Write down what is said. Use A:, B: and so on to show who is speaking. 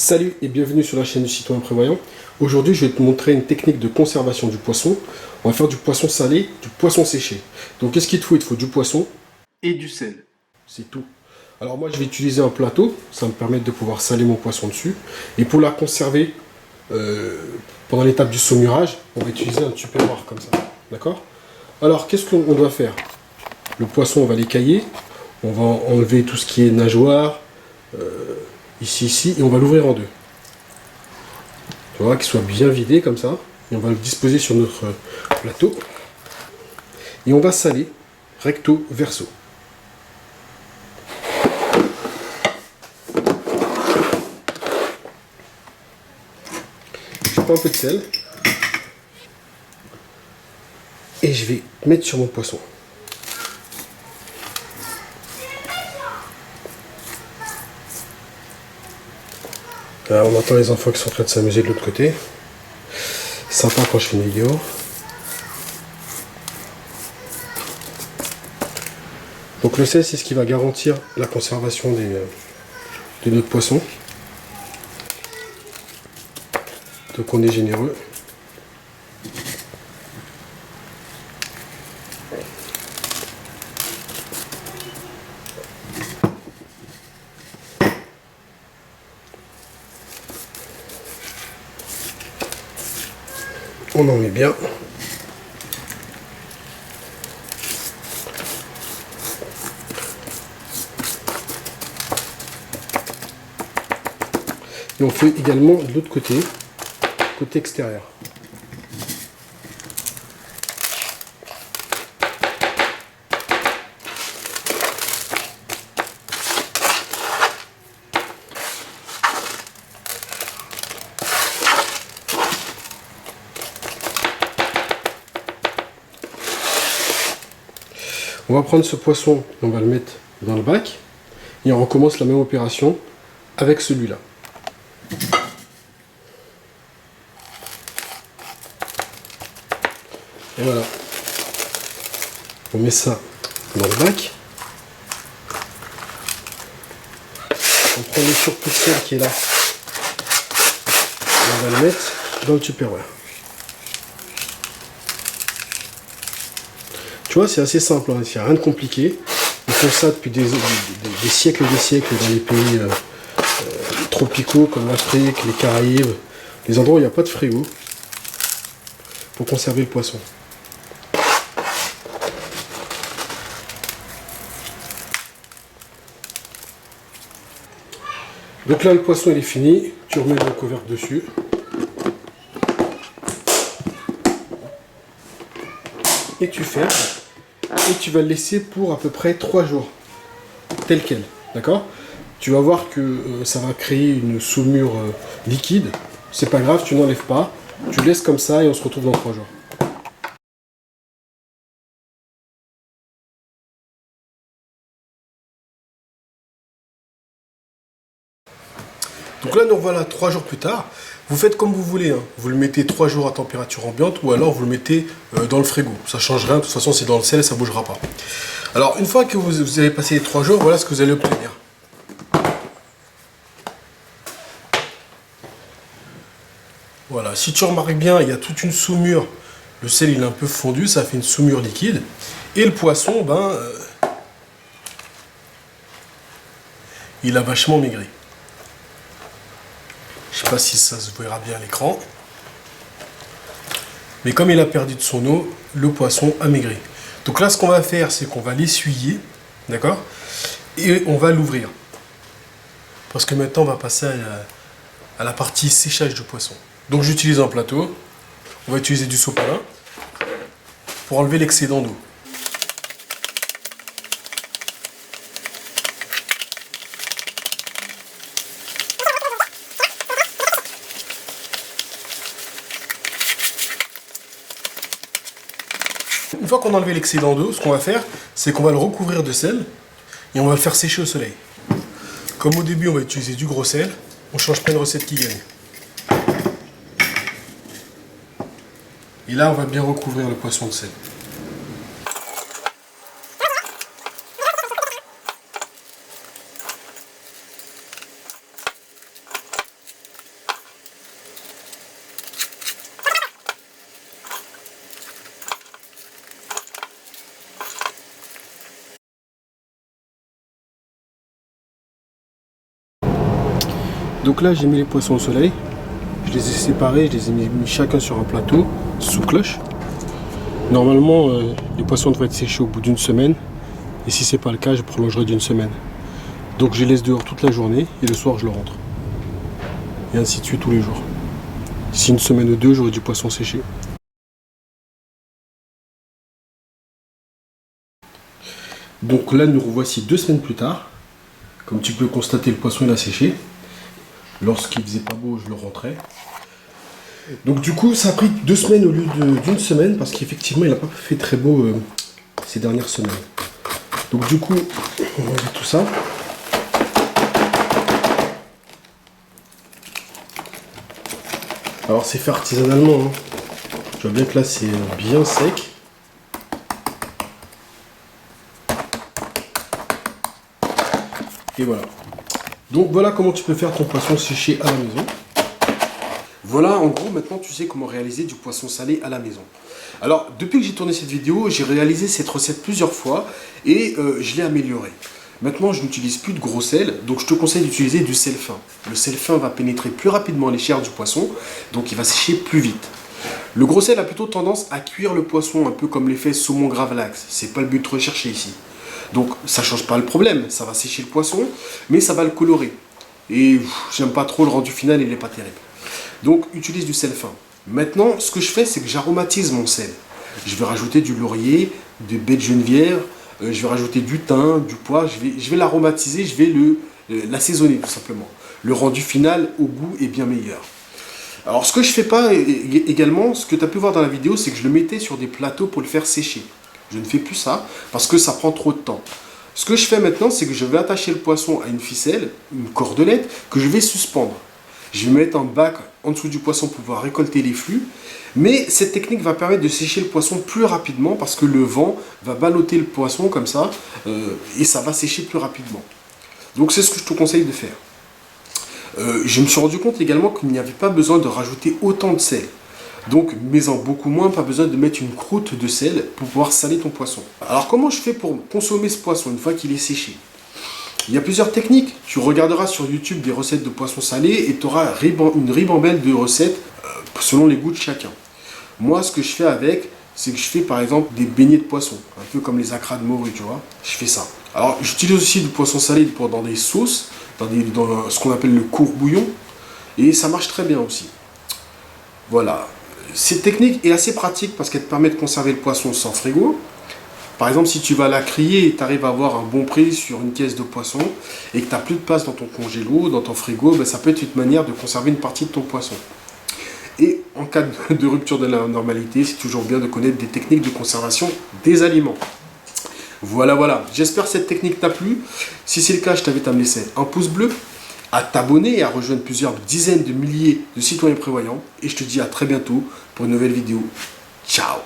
A: Salut et bienvenue sur la chaîne du Citoyen Prévoyant. Aujourd'hui, je vais te montrer une technique de conservation du poisson. On va faire du poisson salé, du poisson séché. Donc, qu'est-ce qu'il te faut? Il te faut du poisson et du sel. C'est tout. Alors, moi, je vais utiliser un plateau. Ça va me permettre de pouvoir saler mon poisson dessus. Et pour la conserver pendant l'étape du saumurage, on va utiliser un tupperware comme ça. D'accord? Alors, qu'est-ce qu'on doit faire? Le poisson, on va l'écailler. On va enlever tout ce qui est nageoire. Ici, et on va l'ouvrir en deux. Tu vois, qu'il soit bien vidé comme ça. Et on va le disposer sur notre plateau. Et on va saler recto verso. Je prends un peu de sel. Et je vais mettre sur mon poisson. Là, on entend les enfants qui sont en train de s'amuser de l'autre côté. Sympa quand je fais une vidéo. Donc le sel, c'est ce qui va garantir la conservation de notre poisson. Donc on est généreux. On en met bien. Et on fait également de l'autre côté, côté extérieur. On va prendre ce poisson et on va le mettre dans le bac. Et on recommence la même opération avec celui-là. Et voilà. On met ça dans le bac. On prend le surplus de sel qui est là. Et on va le mettre dans le tupperware. Tu vois, c'est assez simple, hein. Il n'y a rien de compliqué. Ils font ça depuis des siècles et des siècles dans les pays tropicaux comme l'Afrique, les Caraïbes, les endroits où il n'y a pas de frigo, pour conserver le poisson. Donc là, le poisson il est fini. Tu remets le couvercle dessus. Et tu fermes. Et tu vas le laisser pour à peu près 3 jours. Tel quel. D'accord? Tu vas voir que ça va créer une saumure liquide. C'est pas grave, tu n'enlèves pas. Tu laisses comme ça et on se retrouve dans 3 jours. Donc là, nous voilà 3 jours plus tard. Vous faites comme vous voulez, hein. Vous le mettez 3 jours à température ambiante ou alors vous le mettez dans le frigo. Ça change rien, de toute façon c'est dans le sel et ça ne bougera pas. Alors une fois que vous avez passé les 3 jours, voilà ce que vous allez obtenir. Voilà, si tu remarques bien, il y a toute une saumure. Le sel il est un peu fondu, ça fait une saumure liquide. Et le poisson, il a vachement maigri. Je ne sais pas si ça se verra bien à l'écran. Mais comme il a perdu de son eau, le poisson a maigri. Donc là, ce qu'on va faire, c'est qu'on va l'essuyer. D'accord? Et on va l'ouvrir. Parce que maintenant, on va passer à la partie séchage du poisson. Donc j'utilise un plateau. On va utiliser du sopalin pour enlever l'excédent d'eau. Une fois qu'on a enlevé l'excédent d'eau, ce qu'on va faire, c'est qu'on va le recouvrir de sel et on va le faire sécher au soleil. Comme au début, on va utiliser du gros sel, on change pas une recette qui gagne. Et là, on va bien recouvrir le poisson de sel. Donc là, j'ai mis les poissons au soleil. Je les ai séparés, je les ai mis chacun sur un plateau, sous cloche. Normalement, les poissons devraient être séchés au bout d'une semaine. Et si c'est pas le cas, je prolongerai d'une semaine. Donc je les laisse dehors toute la journée et le soir, je le rentre. Et ainsi de suite tous les jours. D'ici une semaine ou deux, j'aurai du poisson séché. Donc là, nous revoici 2 semaines plus tard. Comme tu peux constater, le poisson il a séché. Lorsqu'il faisait pas beau, je le rentrais. Donc du coup, ça a pris 2 semaines au lieu d'une semaine parce qu'effectivement, il n'a pas fait très beau ces dernières semaines. Donc du coup, on va enlever tout ça. Alors c'est fait artisanalement. Hein. Tu vois bien que là, c'est bien sec. Et voilà. Donc voilà comment tu peux faire ton poisson séché à la maison. Voilà, en gros, maintenant tu sais comment réaliser du poisson salé à la maison. Alors, depuis que j'ai tourné cette vidéo, j'ai réalisé cette recette plusieurs fois et je l'ai améliorée. Maintenant, je n'utilise plus de gros sel, donc je te conseille d'utiliser du sel fin. Le sel fin va pénétrer plus rapidement les chairs du poisson, donc il va sécher plus vite. Le gros sel a plutôt tendance à cuire le poisson, un peu comme l'effet saumon gravlax. C'est pas le but recherché ici. Donc, ça change pas le problème, ça va sécher le poisson, mais ça va le colorer. Et j'aime pas trop le rendu final, il n'est pas terrible. Donc, utilise du sel fin. Maintenant, ce que je fais, c'est que j'aromatise mon sel. Je vais rajouter du laurier, des baies de genévrier, je vais rajouter du thym, du poivre, je vais l'aromatiser, je vais l'assaisonner tout simplement. Le rendu final au goût est bien meilleur. Alors, ce que je fais pas également, ce que tu as pu voir dans la vidéo, c'est que je le mettais sur des plateaux pour le faire sécher. Je ne fais plus ça parce que ça prend trop de temps. Ce que je fais maintenant, c'est que je vais attacher le poisson à une ficelle, une cordelette, que je vais suspendre. Je vais mettre un bac en dessous du poisson pour pouvoir récolter les flux. Mais cette technique va permettre de sécher le poisson plus rapidement parce que le vent va balloter le poisson comme ça et ça va sécher plus rapidement. Donc c'est ce que je te conseille de faire. Je me suis rendu compte également qu'il n'y avait pas besoin de rajouter autant de sel. Donc mets-en beaucoup moins, pas besoin de mettre une croûte de sel pour pouvoir saler ton poisson. Alors comment je fais pour consommer ce poisson une fois qu'il est séché ? Il y a plusieurs techniques. Tu regarderas sur YouTube des recettes de poissons salés et tu auras une ribambelle de recettes selon les goûts de chacun. Moi, ce que je fais avec, c'est que je fais par exemple des beignets de poisson, un peu comme les acras de morue, tu vois. Je fais ça. Alors, j'utilise aussi du poisson salé dans des sauces, dans ce qu'on appelle le court-bouillon, et ça marche très bien aussi. Voilà. Cette technique est assez pratique parce qu'elle te permet de conserver le poisson sans frigo. Par exemple, si tu vas à la criée et tu arrives à avoir un bon prix sur une caisse de poisson et que tu n'as plus de place dans ton congélo, dans ton frigo, ben ça peut être une manière de conserver une partie de ton poisson. Et en cas de rupture de la normalité, c'est toujours bien de connaître des techniques de conservation des aliments. Voilà. J'espère que cette technique t'a plu. Si c'est le cas, je t'invite à me laisser un pouce bleu, à t'abonner et à rejoindre plusieurs dizaines de milliers de citoyens prévoyants. Et je te dis à très bientôt pour une nouvelle vidéo. Ciao!